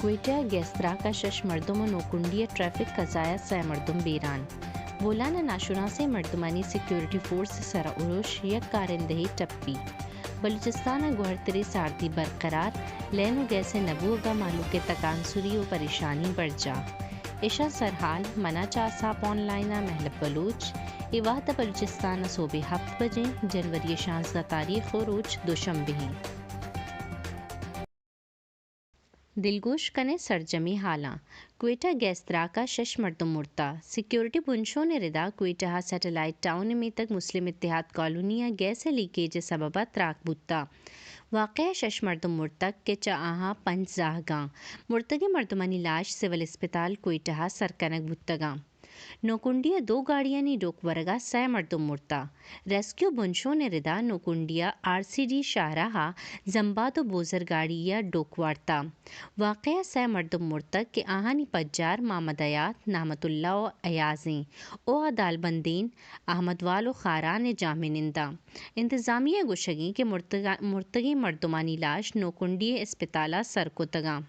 کوئٹہ گیسرا کا 6 مردم و نوکنڈیہ ٹریفک قضایا 6 مردم بیران بولانا ناشناس مردمانی سیکیورٹی فورس سرا عروش یک کارندہی ٹپی بلوچستان گوہرتری ساردی برقرار لین و گیس نبوگا معلوم کے تکانسری و پریشانی بڑھ جا ایشا سرحال منا چاساپ آن لائن محلب بلوچ ایوات بلوچستان صوبے 7 بجے جنوری 16 تاریخ و روز دوشنبے دلگوش کنے سرجمی حالاں کوئٹہ گیسرا کا 6 مردم مرتا سیکیورٹی بنشوں نے ردا کوئٹہ سیٹلائٹ ٹاؤن میں تک مسلم اتحاد کالونیا گیس لیکیج سببا تراک بوتا واقعہ 6 مردم مرتک کے چاہاں 5 زاہگاں مرتگی مردمانی لاش سول اسپتال کوئٹہ سرکنک بوتگاں نوکنڈیا 2 گاڑیاں نی ڈوک ورگا 6 مردم مرتا ریسکیو بنشوں نے ردا نوکنڈیا RCD شاہراہا زمباد و بوزر گاڑیا ڈوک وارتا واقعہ 6 مردم مرتک کے آہانی پجار محمد ایات نعمت اللہ و ایازیں او عدال بندین احمد والو خاران جامع نندہ انتظامیہ گوشگیں کہ مرتگی مردمانی لاش نوکنڈی اسپتالہ سرکوتگاں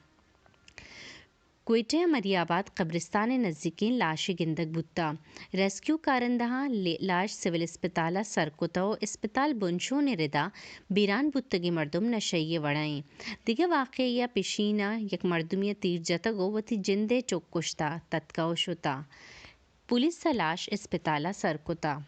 کوئٹہ مری آباد قبرستان نزدیکین لاش گندگ بتا ریسکیو کارندہاں لاش سول اسپتالہ سرکوتا و اسپتال بنشوں نے ردا بیران بتگی مردم نشیے وڑائیں دیگه واقعیہ پیشینہ یک مردمیہ تیر جتگو وتی جندے چوک کشتا تتکاو شتا پولیس لاش اسپتالہ سرکوتا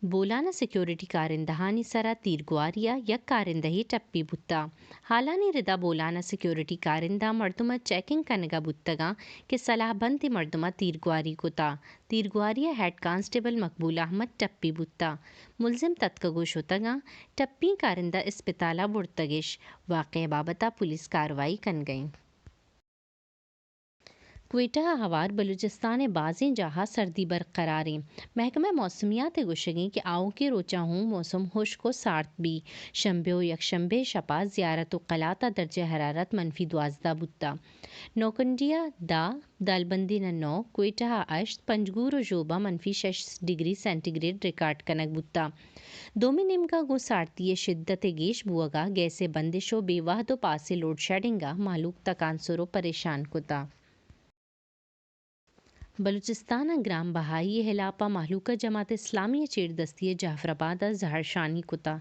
بولانا سیکیورٹی کارندہانی سرا تیرگواریا یک کارندہی ٹپی بتا حالانی ردا بولانا سیکیورٹی کارندہ مردمہ چیکنگ کنگا بتگاں کہ صلاح بندی مردمہ تیرگواری کتا تیرگواریا ہیڈ کانسٹیبل مقبول احمد ٹپی بتا ملزم تتکگو شتگاں ٹپی کارندہ اسپتالہ برتگش واقع بابتا پولیس کاروائی کن گئیں کوئٹہ ہوار بلوچستان بعضیں جہاں سردی برقراریں محکمہ موسمیات گوشگیں کہ آؤں کے روچا ہوں موسم خشک و سارد بھی شنبے و یکشنبے شپا زیارت و قلاتا درجہ حرارت -12 بتا نوکنڈیا دالبندی 9 کوئٹہ 8 پنجگور و جوبا -6 ڈگری سینٹی گریڈ ریکارڈ کنک بتا دومی نمگا گو سارتی شدت گیش بوگا گیسے بندش و بے وحد و پاسے لوڈ شیڈنگا معلوم تکانسر و پریشان کتا بلوچستان گرام بہائی ہلاپا مہلوکہ جماعت اسلامی چیڑ دستی جعفر آباد زہرشانی کتا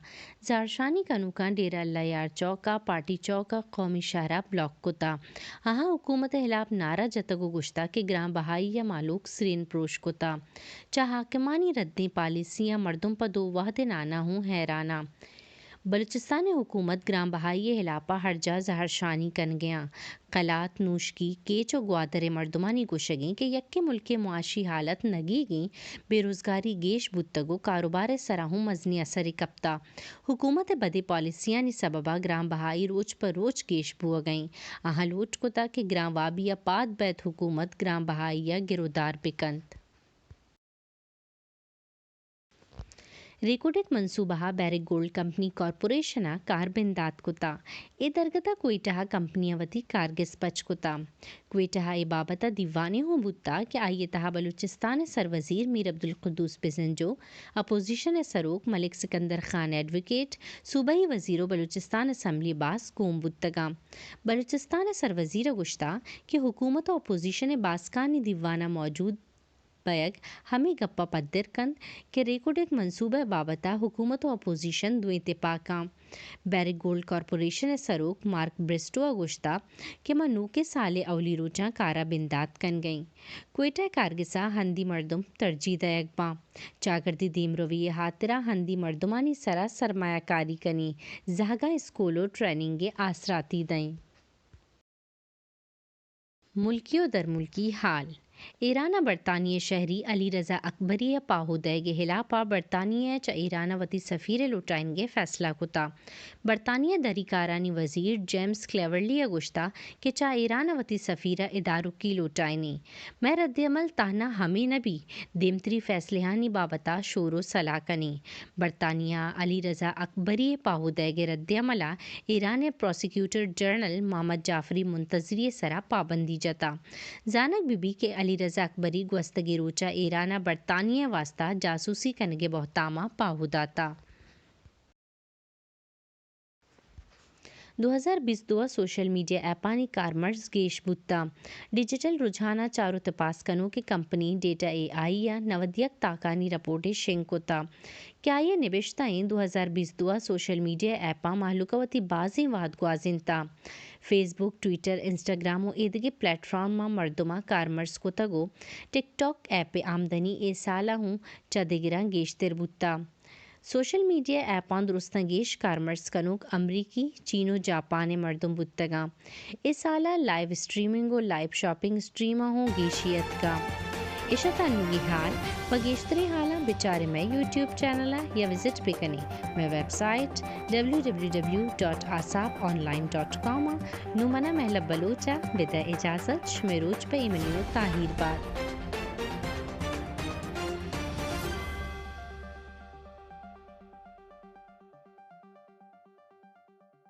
زہرشانی کنوکاں ڈیرہ اللہ یار چوکا پارٹی چوکا قومی شاہراہ بلاک کتا ہاں حکومت ہلاپ نعرہ جتگو گشتا کہ گرام بہائی یا مالوک سرین پروش کتا چاہ حاکمانی ردیں پالیسیاں مردم پدو وحد نانا ہوں حیرانہ بلوچستان حکومت گرام بہائی ہلاپا ہر جا زہرشانی کن گیاں قلات نوشکی کیچ و گوادر مردمانی گوشگیں کہ یک ملک معاشی حالت نگی گیں بے روزگاری گیش بتگو کاروبار سراہوں مزنی اثر کپتا حکومت بدے پالیسیاں نی سببا گرام بہائی روچ پر روچ گیش بو گئیں آہاں لوٹ کتا کہ گرام وابیا پاد بیت حکومت گرام بہائیا گرودار بکنت ریکوڈک منصوبہ بیرک گولڈ کمپنی کارپوریشنہ کاربندات کتا اے درگتا کوئٹہ کمپنی وتی کارگس پچ کتا کوئٹہ اے بابتا دیوانے ہوں بتا کہ آئیے تہا بلوچستان سر وزیر میر عبدالقدوس بزنجو اپوزیشن سروک ملک سکندر خان ایڈوکیٹ صوبائی وزیر و بلوچستان اسمبلی باس کوم بتگاں بلوچستان سر وزیر گشتا کہ حکومت و اپوزیشن باسکانی دیوانہ موجود بیگ ہمیں گپا پدر کند کہ ریکوڈک منصوبہ بابتا حکومت و اپوزیشن دو اتفاقاں بیرک گولڈ کارپوریشن سروک مارک برسٹو گشتا کہ منو کے سالے اولی روچاں کارا بندات کن گئیں کوئٹہ کارگسا ہندی مردم ترجیح اقباں چاگردی دیم روی حاطرہ ہندی مردمانی سرا سرمایہ کاری کنی زہگا اسکولو ٹریننگ آسراتی دیں ملکی و در ملکی حال ایرانہ برطانیہ شہری علی رضا اکبری پاہودے گے ہلاپا برطانیہ چا ایرانہ وتی سفیر لوٹائن گے فیصلہ کتا برطانیہ دری کارانی وزیر جیمز کلیورلی گشتا کہ چا ایرانہ وتی سفیرہ ادارو کی لوٹائنی میں رد عمل تاہنا ہمیں نبی دیمتری فیصلہانی بابتا شور و صلاح کنی برطانیہ علی رضا اکبری پاہودے گے رد عملہ ایران پروسیکیوٹر جنرل محمد جعفری منتظری سرا پابندی جتا زانک بی کہ علی رضا اکبری گوستگی روچا ایرانہ برطانیہ واسطہ جاسوسی کنگے بہتامہ پاہوداتا 2022 سوشل میڈیا ایپانی کارمرز گیش بوتا ڈیجیٹل رجحانہ چارو تپاس کنو کہ کمپنی ڈیٹا اے آئی یا نودیک تاکانی رپورٹ شنکوتا کیا یہ نبشتائیں 2022 سوشل میڈیا ایپاں محلوکوتی بازیں واد گوازن تا فیس بک ٹویٹر انسٹاگرام و ایدگی پلیٹ فارم مردمہ کارمرز کو تگو ٹک ٹاک ایپ آمدنی اے سالہ ہوں چدگران گیشتر بوتا سوشل میڈیا ایپان درستان گیش کارمرز کنوک امریکی چین و جاپان مردم بودتگاں اس سالہ لائیو اسٹریمنگ و لائیو شاپنگ اسٹریمہ ہوں گیشیت کا اشتانوگی حال پگیشتری حالاں بیچارے میں یوٹیوب چینل یا وزٹ پہ کنی میں ویب سائٹ www.asaponline.com نمانہ محلب بلوچا بدا اجازت شمیروچ پہ ایمنیو تاہیر بار